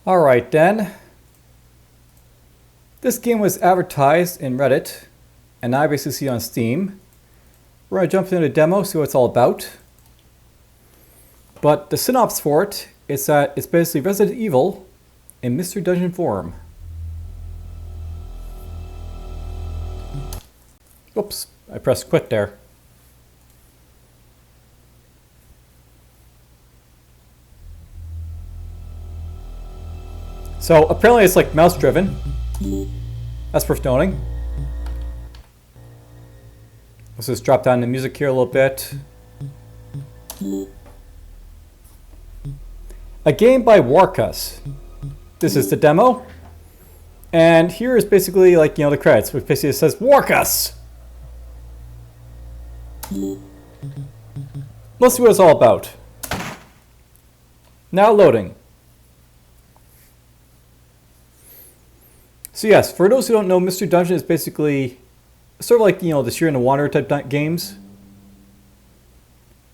Alright then. This game was advertised in Reddit, and I basically see it on Steam. We're going to jump into the demo, see what it's all about. But the synopsis for it is that it's basically Resident Evil in Mr. Dungeon form. Oops, I pressed quit there. So apparently it's like mouse driven. That's worth noting. Let's just drop down the music here a little bit. A game by Warcus. This is the demo. And here is basically like, the credits, which basically says Warcus. Let's see what it's all about. Now loading. So yes, for those who don't know, Mr. Dungeon is basically sort of like, the Sheer and the Wanderer type games.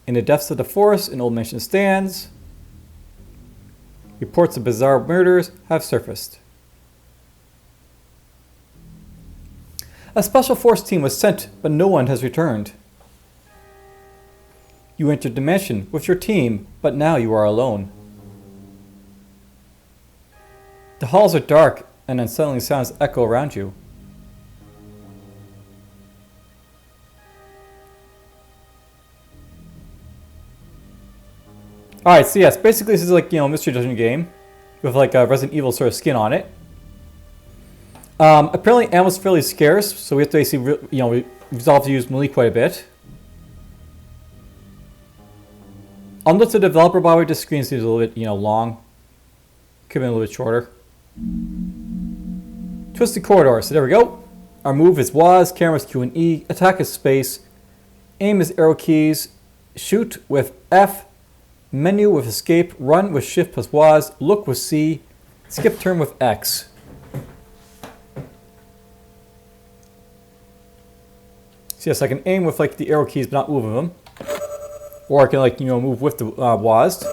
In the depths of the forest, an old mansion stands. Reports of bizarre murders have surfaced. A special force team was sent, but no one has returned. You entered the mansion with your team, but now you are alone. The halls are dark, and unsettling sounds echo around you. Alright, so yes, basically this is like, Mr. Dungeon game with like a Resident Evil sort of skin on it. Apparently ammo's fairly scarce, so we have to basically, resolve to use melee quite a bit. I'll note the developer, by the way, this screen seems a little bit, long. Could have been a little bit shorter. Twisted corridor, so there we go. Our move is WAS, camera is Q and E, attack is space, aim is arrow keys, shoot with F, menu with escape, run with shift plus WAS, look with C, skip turn with X. So yes, I can aim with like the arrow keys but not move with them. Or I can like, move with the WAS.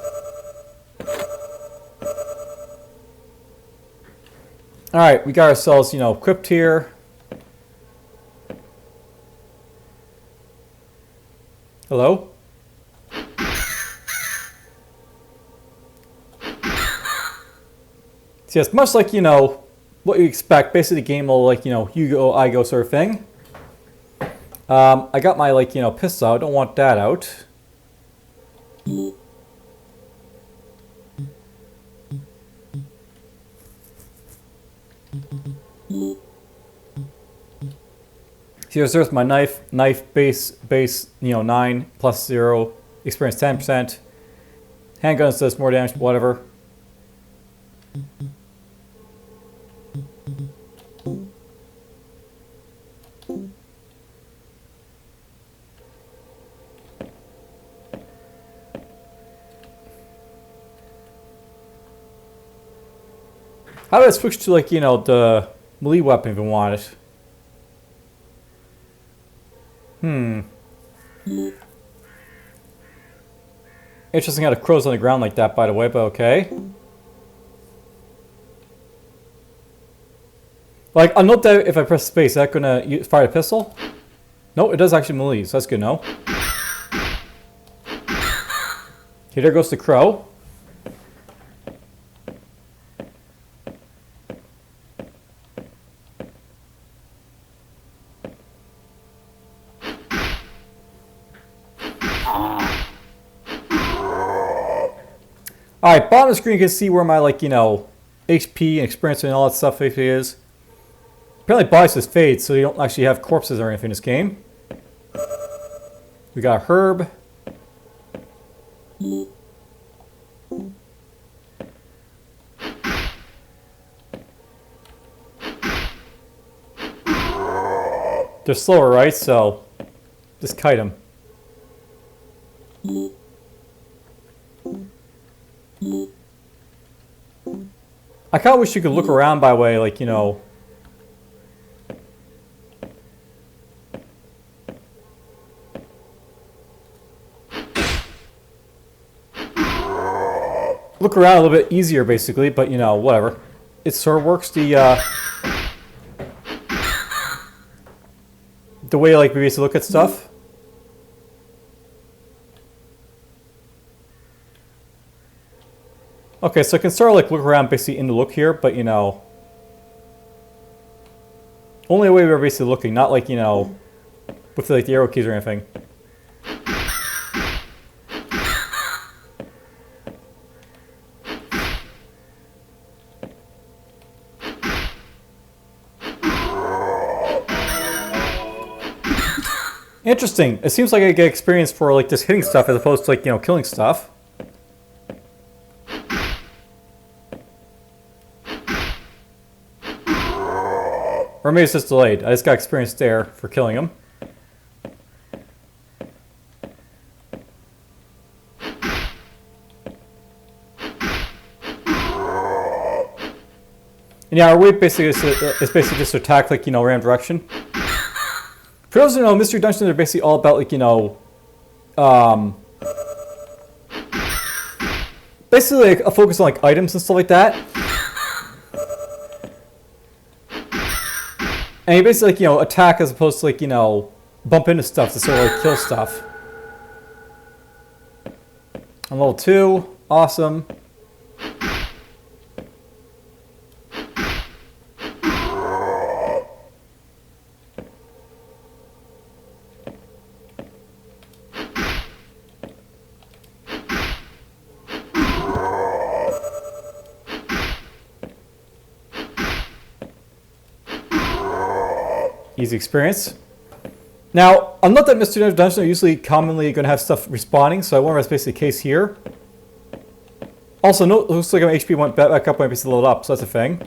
Alright, we got ourselves, equipped here. Hello? So yes, much like, what you expect, basically the game will like, you go, I go sort of thing. I got my like, pistol out, don't want that out. See, there's my knife base, 9 plus 0, experience 10%. Handguns does more damage, whatever. How do I switch to like, the melee weapon if I want it? Interesting how the crow's on the ground like that, by the way, but okay. Like, I'll note that if I press space, is that gonna fire the pistol? No, it does actually melee, so that's good to know. Okay, there goes the crow. Alright, bottom of the screen you can see where my, like, HP and experience and all that stuff is. Apparently body just fades, so you don't actually have corpses or anything in this game. We got a herb. They're slower, right? So, just kite them. I kind of wish you could look around by way, like, look around a little bit easier, basically, but, you know, whatever. It sort of works the way, like, we basically look at stuff. Okay, so I can sort of, like, look around basically in the look here, but, you know, only the way we're basically looking, not, like, you know, with, like, the arrow keys or anything. Interesting. It seems like I get experience for, like, just hitting stuff as opposed to, like, you know, killing stuff. Or maybe it's just delayed. I just got experience there for killing him. And yeah, our way basically is basically just to attack, like, you know, random direction. For those who know, mystery dungeons are basically all about, like, you know, basically like a focus on, like, items and stuff like that. And you basically, like, you know, attack as opposed to, like, you know, bump into stuff to sort of, like, kill stuff. I'm level 2. Awesome. Easy experience. Now, I'm not that Mystery Dungeons are usually commonly going to have stuff respawning, so I wonder if that's basically the case here. Also, no, it looks like my HP went back up when I basically loaded up, so that's a thing.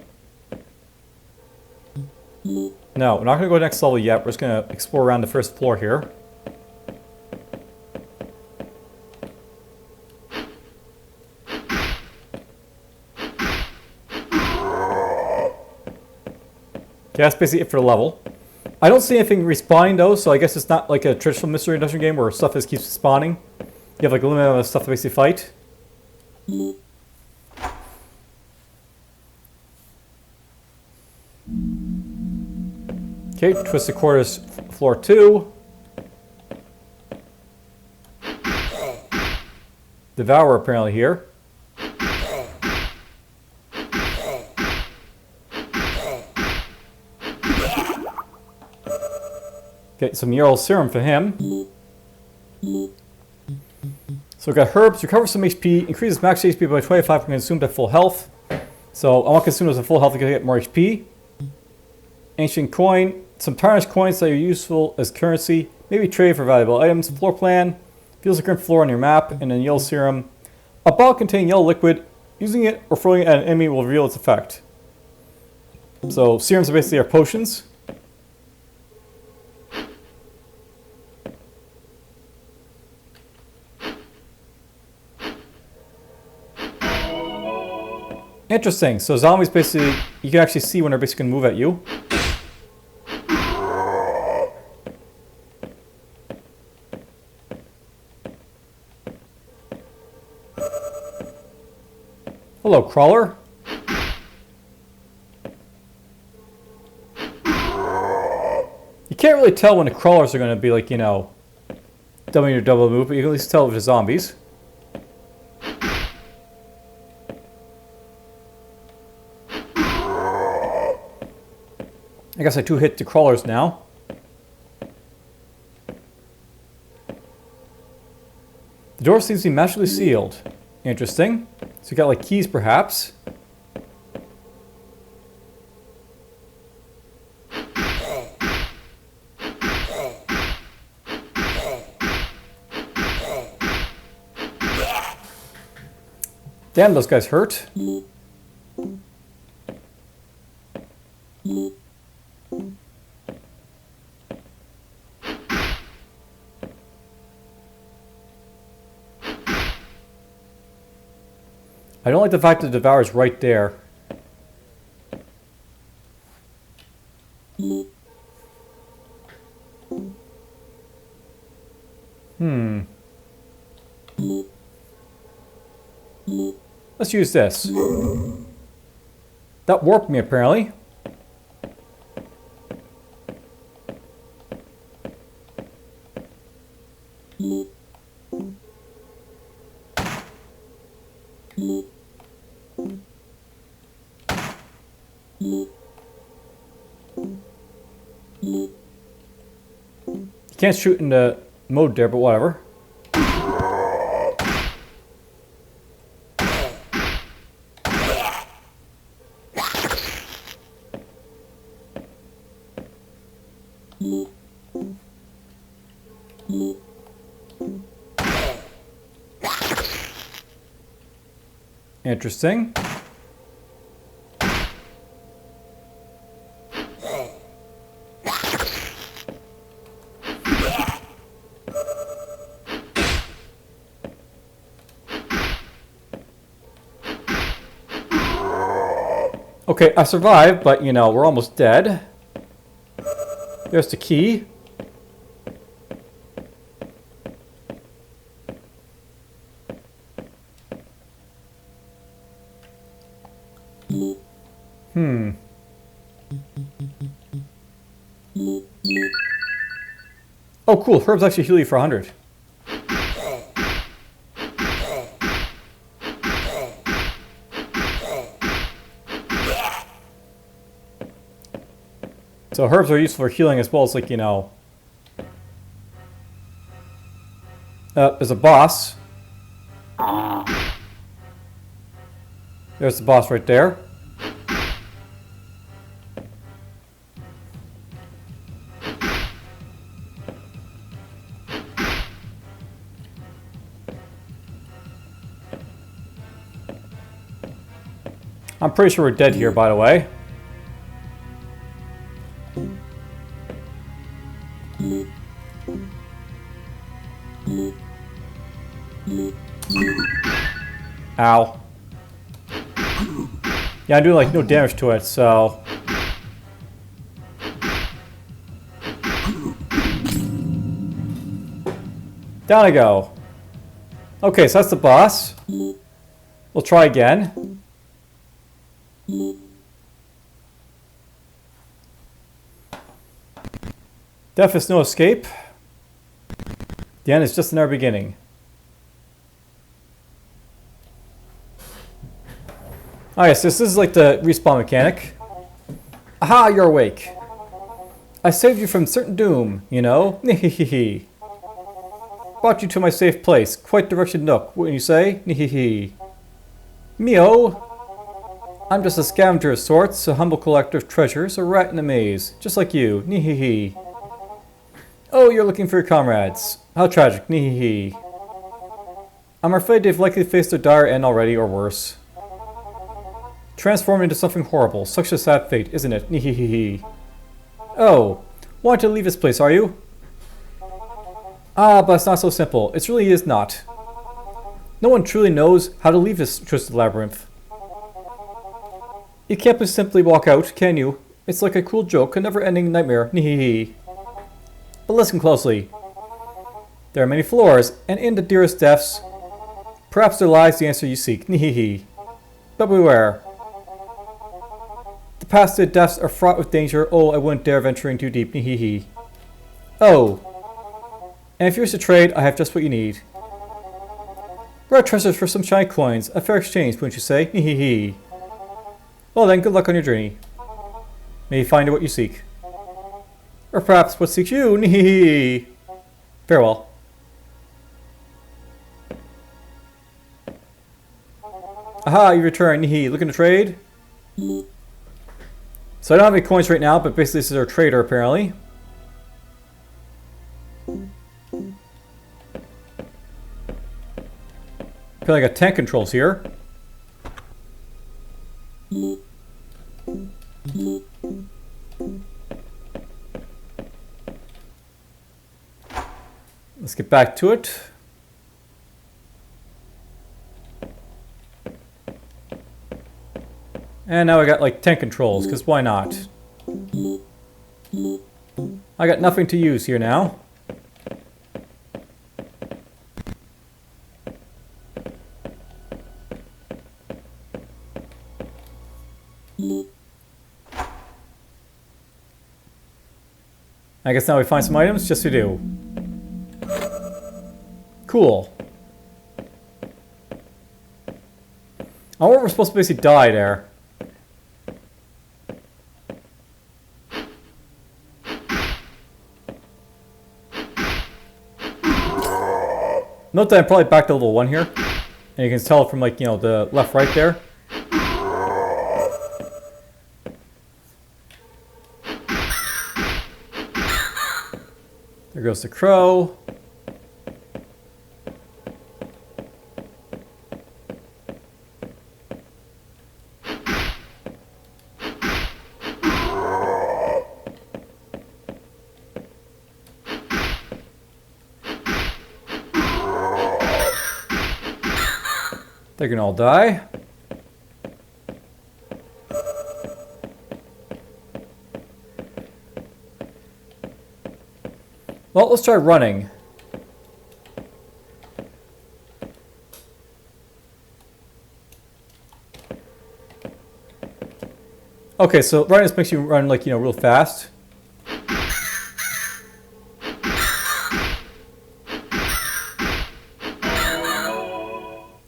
No, we're not going to go to the next level yet. We're just going to explore around the first floor here. Okay, that's basically it for the level. I don't see anything respawning though, so I guess it's not like a traditional Mystery Dungeon game where stuff just keeps spawning. You have like a limited amount of stuff to basically fight. Okay, Twisted Quarters, floor 2. Devourer apparently here. Okay, some Mural Serum for him. So we got herbs, recover some HP, increases max HP by 25 when consumed at full health. So I want to consume those at full health to get more HP. Ancient coin, some tarnished coins that are useful as currency, maybe trade for valuable items. Floor plan, feels a current floor on your map, and then yellow serum. A bottle containing yellow liquid, using it or throwing it at an enemy will reveal its effect. So serums are basically our potions. Interesting. So zombies basically, you can actually see when they're basically going to move at you. Hello, crawler. You can't really tell when the crawlers are going to be like, you know, doubling your double move, but you can at least tell if they're zombies. I guess I two-hit the crawlers now. The door seems to be magically sealed. Interesting. So you got like keys perhaps. Damn, those guys hurt. I don't like the fact that the Devourer's right there. Let's use this. That warped me, apparently. You can't shoot in the mode there, but whatever. Interesting. Okay, I survived, but you know, we're almost dead. There's the key. Oh, cool. Herbs actually heal you for 100. So herbs are useful for healing as well as, like, you know... there's a boss. There's the boss right there. I'm pretty sure we're dead here, by the way. Ow. Yeah, I'm doing like no damage to it, so... Down I go. Okay, so that's the boss. We'll try again. Death is no escape. The end is just in our beginning. Oh yes, this is like the respawn mechanic. Aha, you're awake. I saved you from certain doom, you know. Nihihihi. Brought you to my safe place. Quite the wretched nook, wouldn't you say? Nihihi. Mio. I'm just a scavenger of sorts, a humble collector of treasures, a rat in a maze. Just like you. Nihihi. Oh, you're looking for your comrades. How tragic. Nihihi. I'm afraid they've likely faced their dire end already, or worse. Transformed into something horrible. Such a sad fate, isn't it? Nihihihi. Oh, want to leave this place, are you? Ah, but it's not so simple. It really is not. No one truly knows how to leave this twisted labyrinth. You can't just simply walk out, can you? It's like a cruel joke, a never-ending nightmare. Nihihi. But listen closely. There are many floors, and in the dearest depths, perhaps there lies the answer you seek. Nihihi. But beware. The paths to the depths are fraught with danger. Oh, I wouldn't dare venturing too deep. Nihihi. Oh. And if you wish to trade, I have just what you need. Rare treasures for some shiny coins. A fair exchange, wouldn't you say? Nihihi. Well then, good luck on your journey. May you find what you seek. Or perhaps what seeks you. Nihihi. Farewell. Aha, you return. Nihi. Looking to trade? So I don't have any coins right now, but basically this is our trader apparently. Apparently I got tank controls here. Let's get back to it. And now I got like tank controls, because why not? I got nothing to use here now. I guess now we find some items? Yes, we do. Cool. I wonder if we're supposed to basically die there. Note that I'm probably back to level 1 here. And you can tell from, like, you know, the left, right there. There goes the crow. They can all die. Well, let's try running. Okay, so running just makes you run, like, you know, real fast.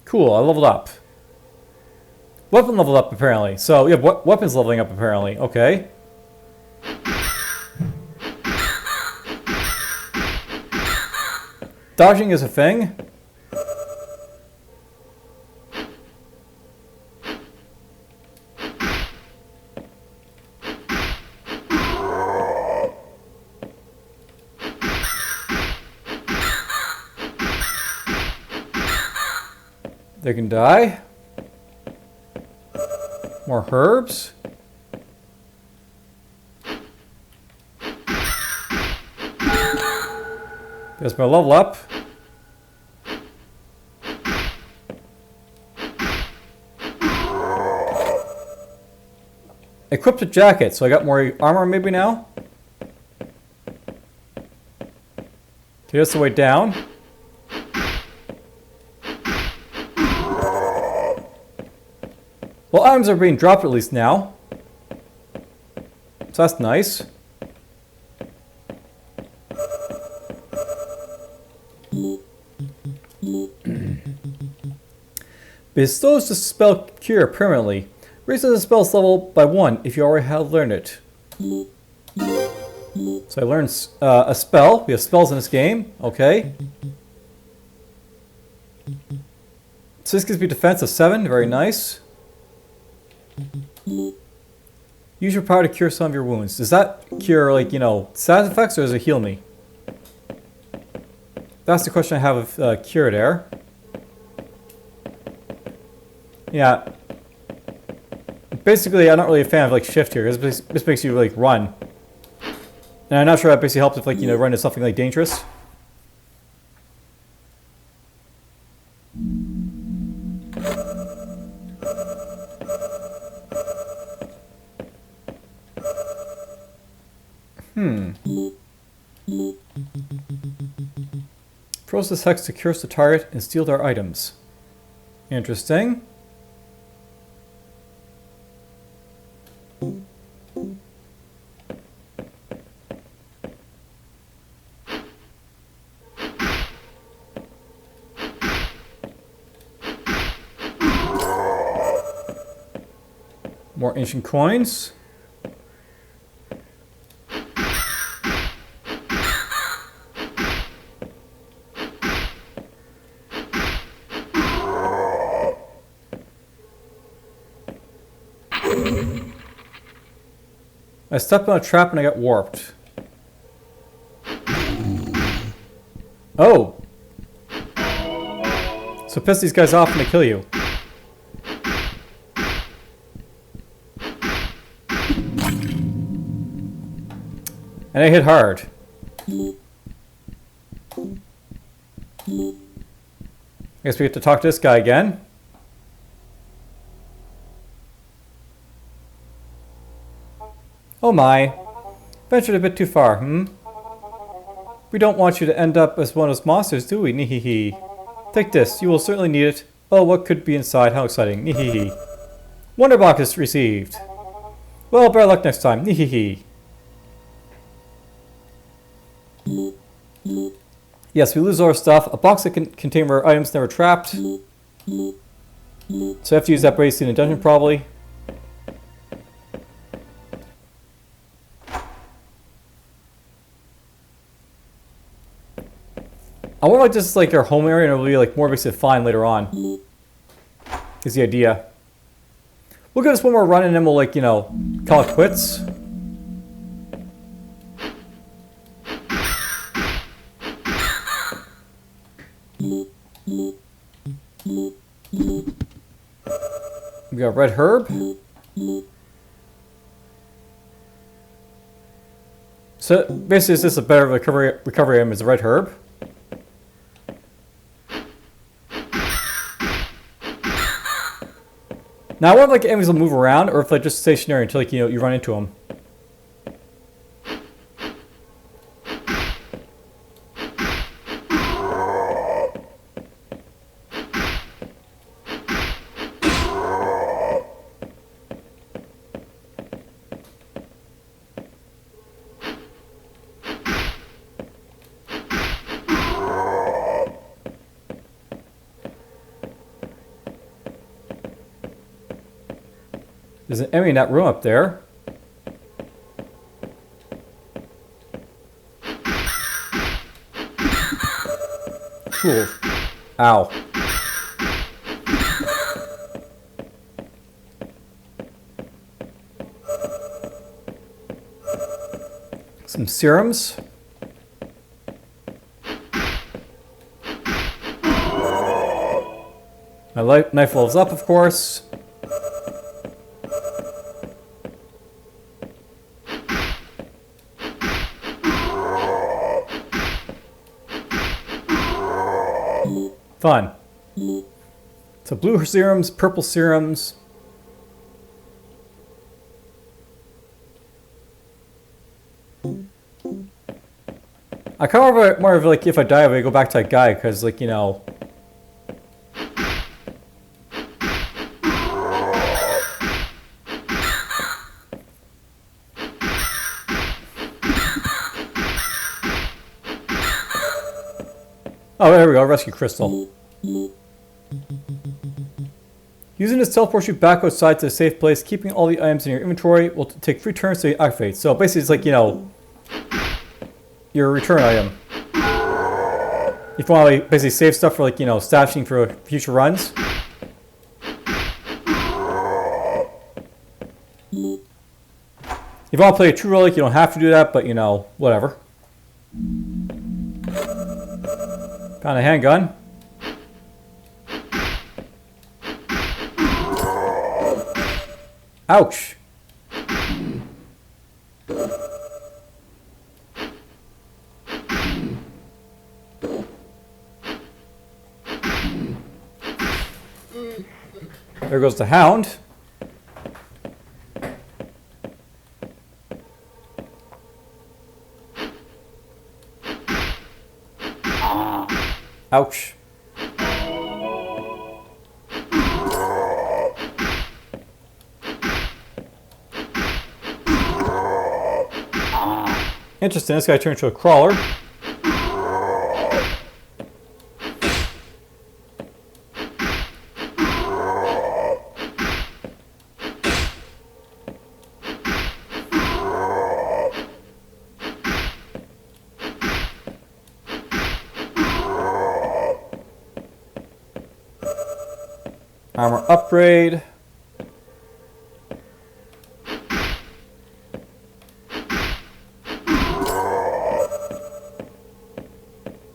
Cool, I leveled up. Weapon leveled up, apparently. So, yeah, weapons leveling up, apparently. Okay. Dodging is a thing. They can die. More herbs. There's my level up. Equipped a jacket, so I got more armor maybe now. Okay, that's the way down. Well, items are being dropped at least now. So that's nice. Bestows the spell Cure permanently. Raises the spell's level by 1 if you already have learned it. So I learned a spell. We have spells in this game. Okay. So this gives me defense of 7. Very nice. Use your power to cure some of your wounds. Does that cure, like, you know, side effects, or does it heal me? That's the question I have of cure there. Yeah. Basically, I'm not really a fan of, like, shift here, because this makes you, like, run. And I'm not sure that basically helps if, like, you know, run into something, like, dangerous. Process hex secures the target and steal their items. Interesting. More ancient coins. I stepped on a trap and I got warped. Oh! So piss these guys off and they kill you. And I hit hard. I guess we get to talk to this guy again. Oh my. Ventured a bit too far, We don't want you to end up as one of those monsters, do we? Nihihi. Take this. You will certainly need it. Oh, what could be inside? How exciting. Nihihi. Wonder box is received. Well, better luck next time. Hehehe. Yes, we lose our stuff. A box that can contain our items never trapped. So I have to use that bracelet in a dungeon, probably. I want like just like our home area, and it'll be like more basically fine later on. Is the idea. We'll give this one more run, and then we'll like, you know, call it quits. We got red herb. So basically, it's just a better recovery item is the red herb. Now I wonder if like enemies will move around, or if they're just stationary until like, you know, you run into them. There's an enemy in that room up there. Cool. Ow. Some serums. My knife levels up, of course. Fun. So blue serums, purple serums. I kind of more of like if I die, I go back to that guy because like, you know. Oh, there we go. Rescue crystal. Using this teleports you back outside to a safe place, keeping all the items in your inventory will take 3 turns to activate. So basically, it's like, you know, your return item. If you want to like, basically save stuff for like, you know, stashing for future runs. If you want to play a true relic, you don't have to do that, but you know, whatever. Found a handgun. Ouch. There goes the hound. Ouch. Interesting, this guy turned into a crawler. Armor upgrade.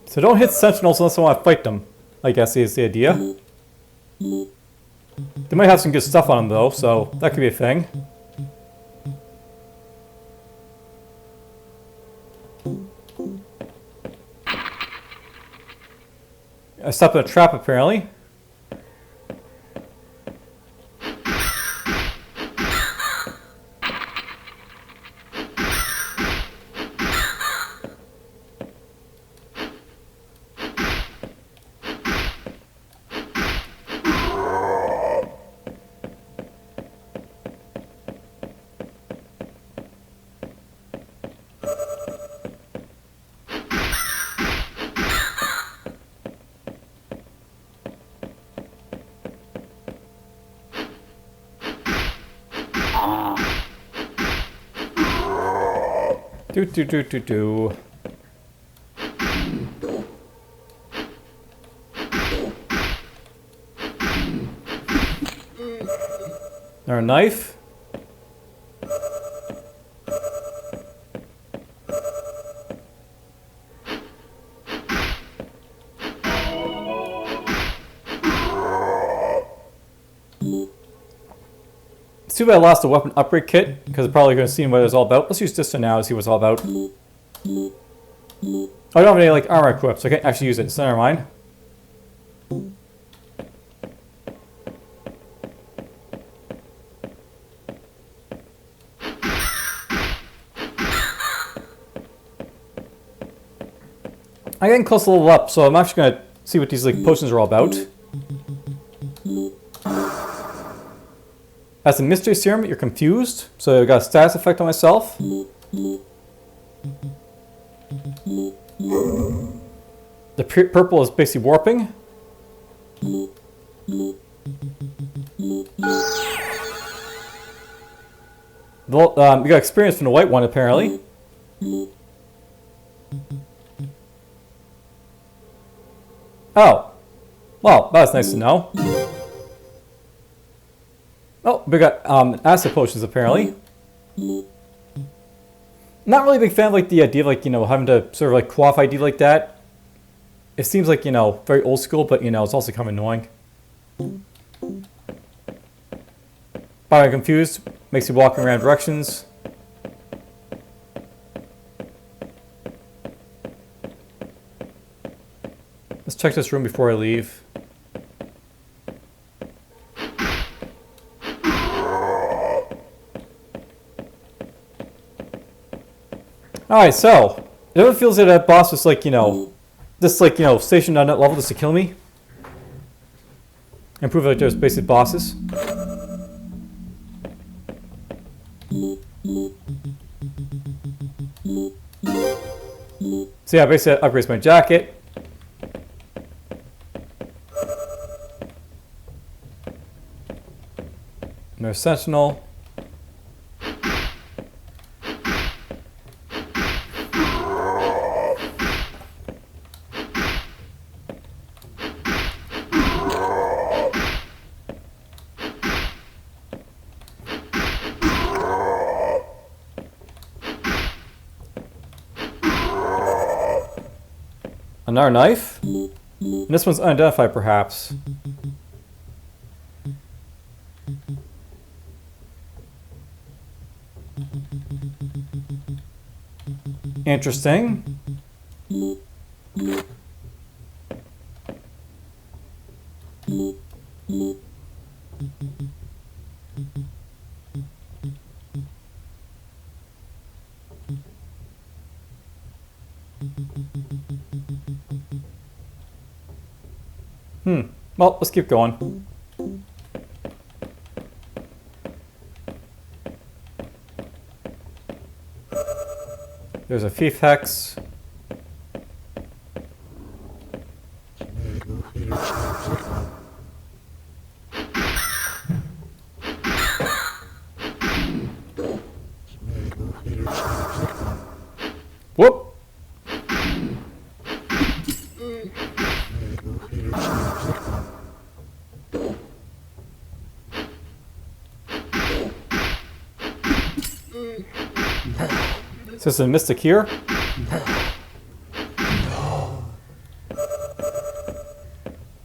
So don't hit sentinels unless I want to fight them, I guess is the idea. They might have some good stuff on them though, so that could be a thing. I stepped in a trap apparently. Do do do do do. Our knife. It's too bad I lost the weapon upgrade kit, because I'm probably going to see what it's all about. Let's use this one now and see what it's all about. Oh, I don't have any like armor equipped, so I can't actually use it, so never mind. I'm getting close to level up, so I'm actually going to see what these like potions are all about. That's a mystery serum, you're confused, so I got a status effect on myself. The purple is basically warping. You got experience from the white one apparently. Oh, well, that's nice to know. Oh, we got acid potions apparently. Not really a big fan of like the idea of like, you know, having to sort of like quaff ID like that. It seems like, you know, very old school, but you know, it's also kind of annoying. By confused, makes you walk in random directions. Let's check this room before I leave. Alright, so, it ever feels like that boss was like, you know, just like, you know, stationed on that level just to kill me. And prove that there's basic bosses. So yeah, basically that upgrades my jacket. There's Sentinel. Another knife? And this one's unidentified, perhaps. Interesting. Well, let's keep going. There's a thief hex. Whoop! Is this a mystic here?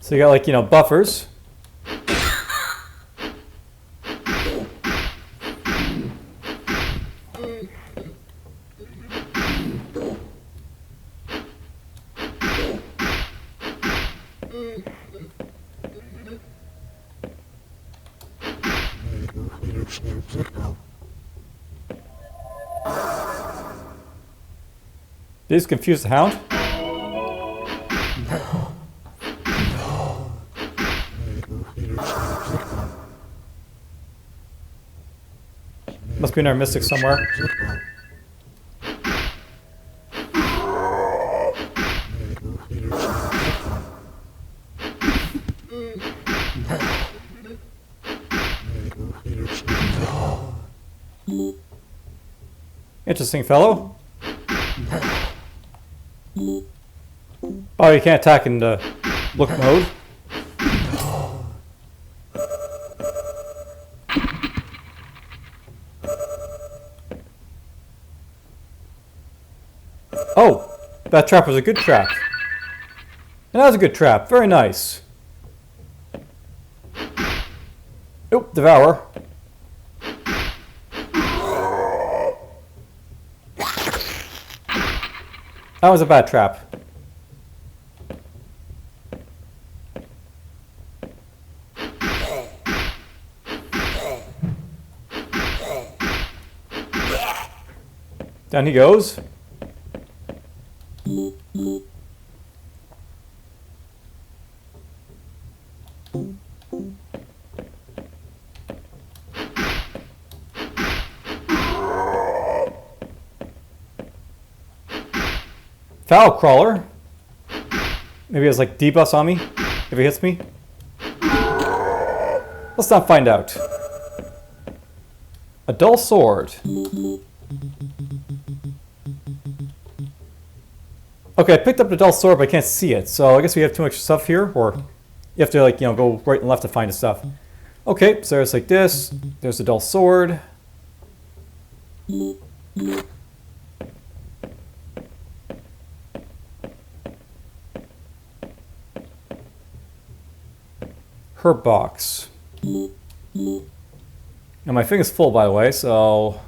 So you got like, you know, buffers. Did you just confuse the hound? Must be another mystic somewhere. Interesting fellow. Oh, you can't attack in the look mode. Oh, that trap was a good trap. And that was a good trap. Very nice. Oop, devour. That was a bad trap. Down he goes. Foul crawler. Maybe he has like debuffs on me if he hits me. Let's not find out. A dull sword. Okay, I picked up the dull sword, but I can't see it. So I guess we have too much stuff here, or you have to like, you know, go right and left to find the stuff. Okay, so there's like this. There's the dull sword. Herb box. And my thing is full, by the way, so...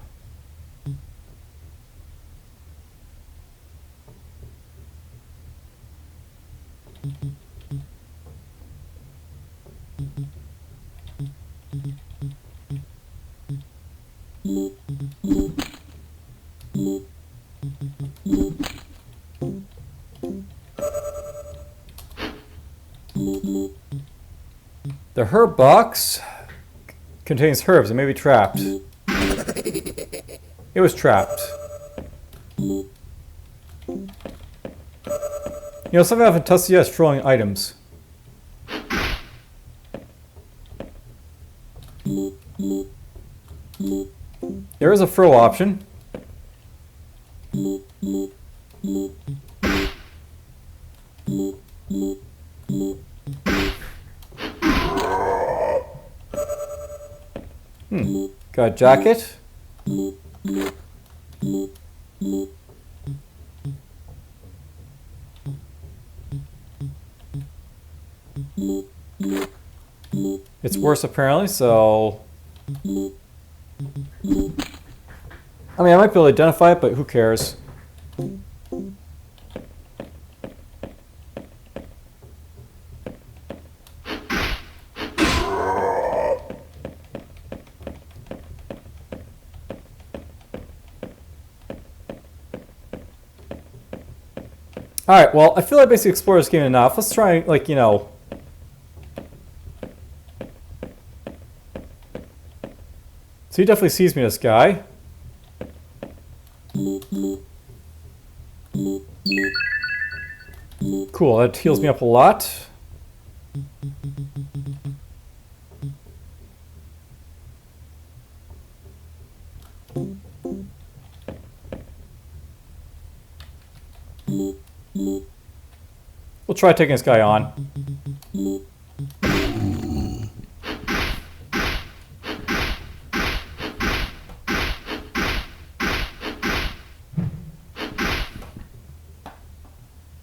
The herb box contains herbs. It may be trapped. It was trapped. You know, something I haven't touched yet is throwing items. There is a throw option. Got a jacket. It's worse apparently, so... I mean, I might be able to identify it, but who cares? Alright, well, I feel like I basically explored this game enough. Let's try, like, you know... So he definitely sees me, this guy. Cool, that heals me up a lot. We'll try taking this guy on.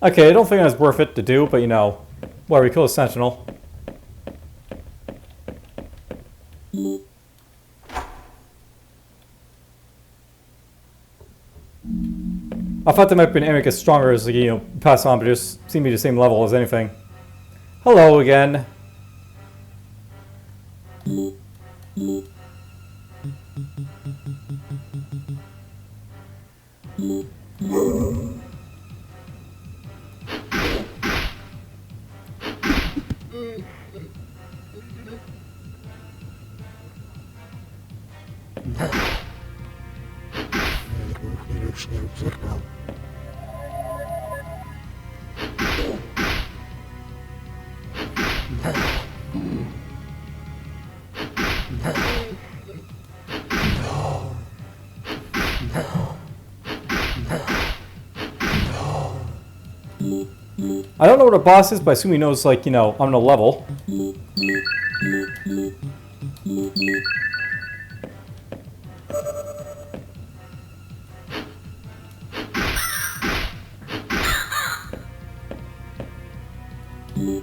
Okay, I don't think that's worth it to do, but you know, why we kill a sentinel. I thought there might be an enemy gets stronger as you know, pass on, but it just seemed to be the same level as anything. Hello again. I don't know what a boss is, but I assume he knows, like, you know, I'm on a level.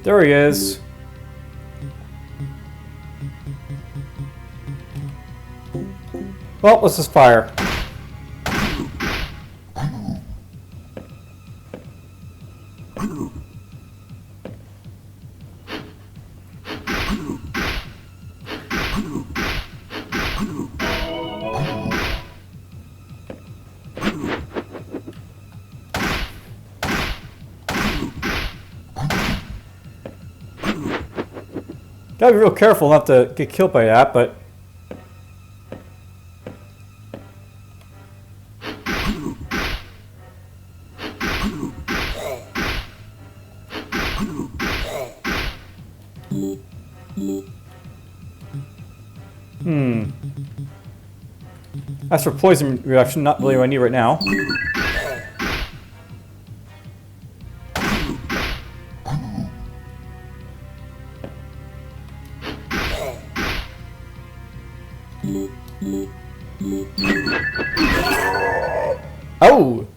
There he is. Well, let's just fire. Gotta be real careful not to get killed by that, but... As for poison reduction, not really what I need right now. Oh!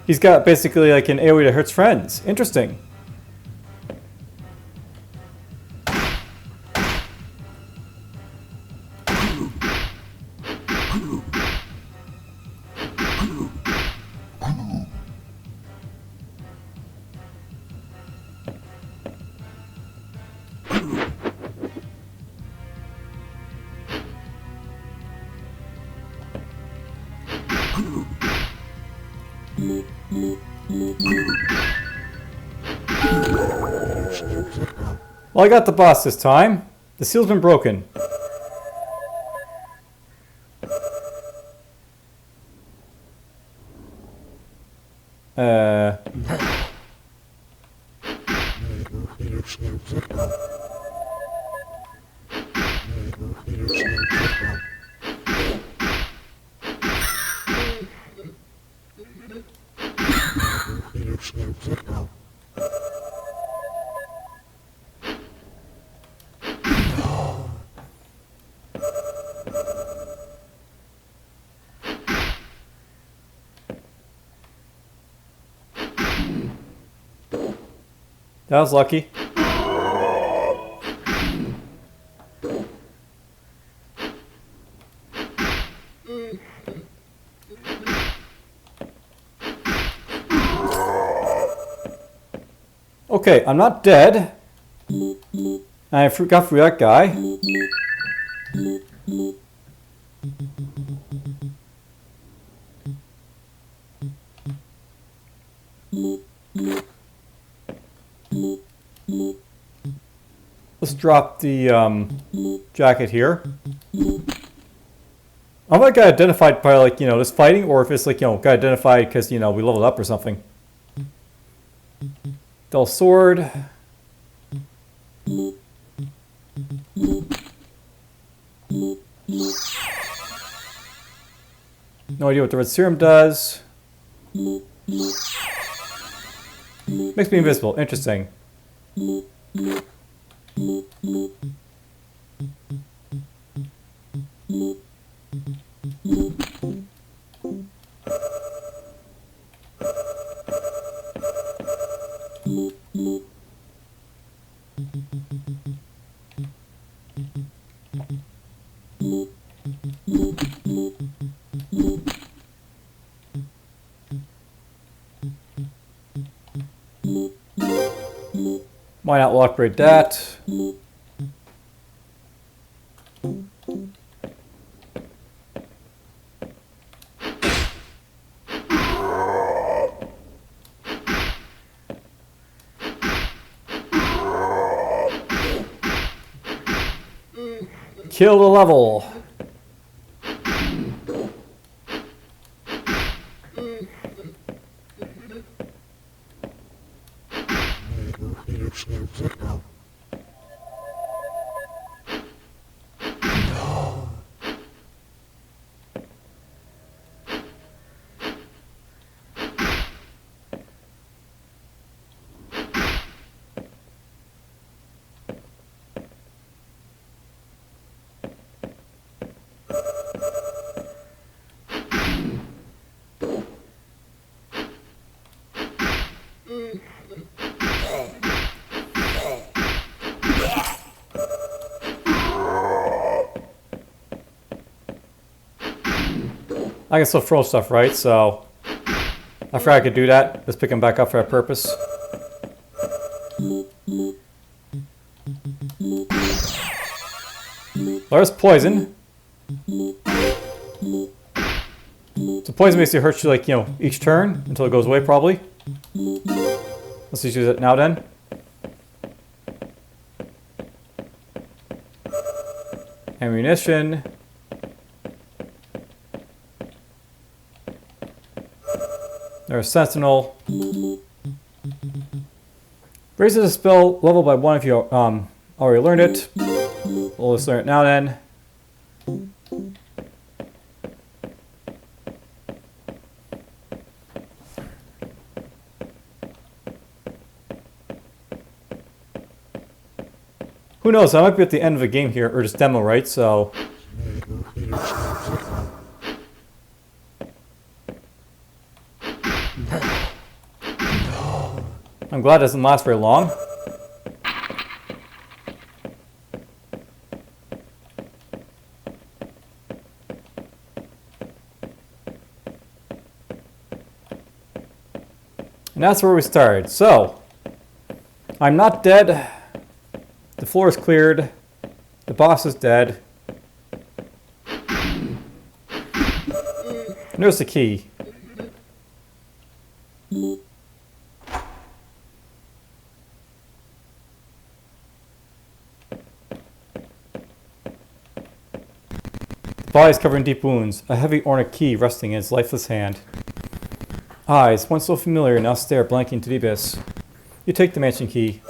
He's got basically like an AoE that hurts friends. Interesting. Well, I got the boss this time. The seal's been broken. That was lucky. Okay, I'm not dead. I got through that guy. Let's drop the jacket here. I might got identified by, like, you know, this fighting, or if it's like, you know, got identified because, you know, we leveled up or something. Dull sword. No idea what the red serum does. Makes me invisible. Interesting. Why not? We'll upgrade that. Kill the level. I can still throw stuff, right? So I forgot I could do that. Let's pick them back up for that purpose. There's poison. So poison basically hurts you, like, you know, each turn until it goes away, probably. Let's just use it now then. Ammunition. There's Sentinel. Raises the spell level by 1 if you already learned it. Well, let's learn it now then. Who knows, I might be at the end of a game here, or just demo, right? So I'm glad it doesn't last very long. And that's where we started. So, I'm not dead. The floor is cleared. The boss is dead. And there's the key. The body is covered in deep wounds. A heavy ornate key resting in its lifeless hand. Eyes, once so familiar, now stare blankly into the abyss. You take the mansion key.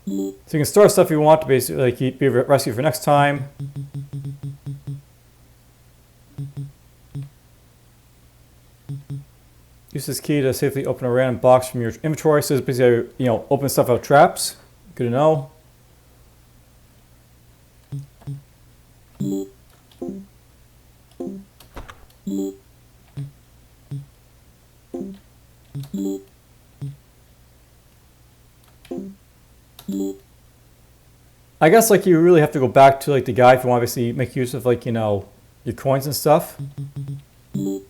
So you can store stuff you want to basically, like, be rescued for next time. Use this key to safely open a random box from your inventory. So it's basically, you know, open stuff out traps. Good to know. I guess, like, you really have to go back to, like, the guide if you want to obviously make use of, like, you know, your coins and stuff. Oh,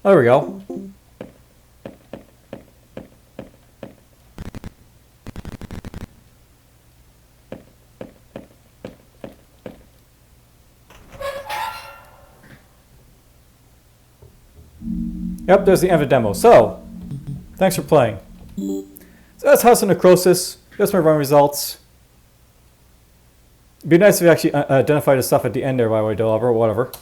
there we go. Yep, there's the end of the demo. So, thanks for playing. So that's House of Necrosis. That's my run results. It'd be nice if you actually identified the stuff at the end there, by the way, developer, or whatever.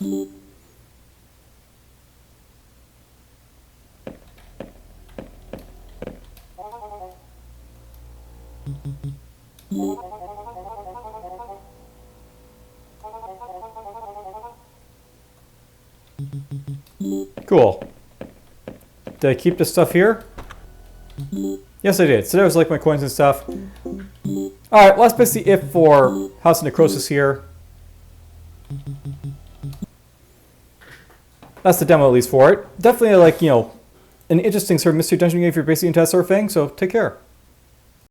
Cool. Did I keep this stuff here? Yes, I did. So there's, like, my coins and stuff. Alright, well, that's basically it for House of Necrosis here. That's the demo, at least, for it. Definitely, like, you know, an interesting sort of mystery dungeon game if you're basically into that sort of thing, so take care.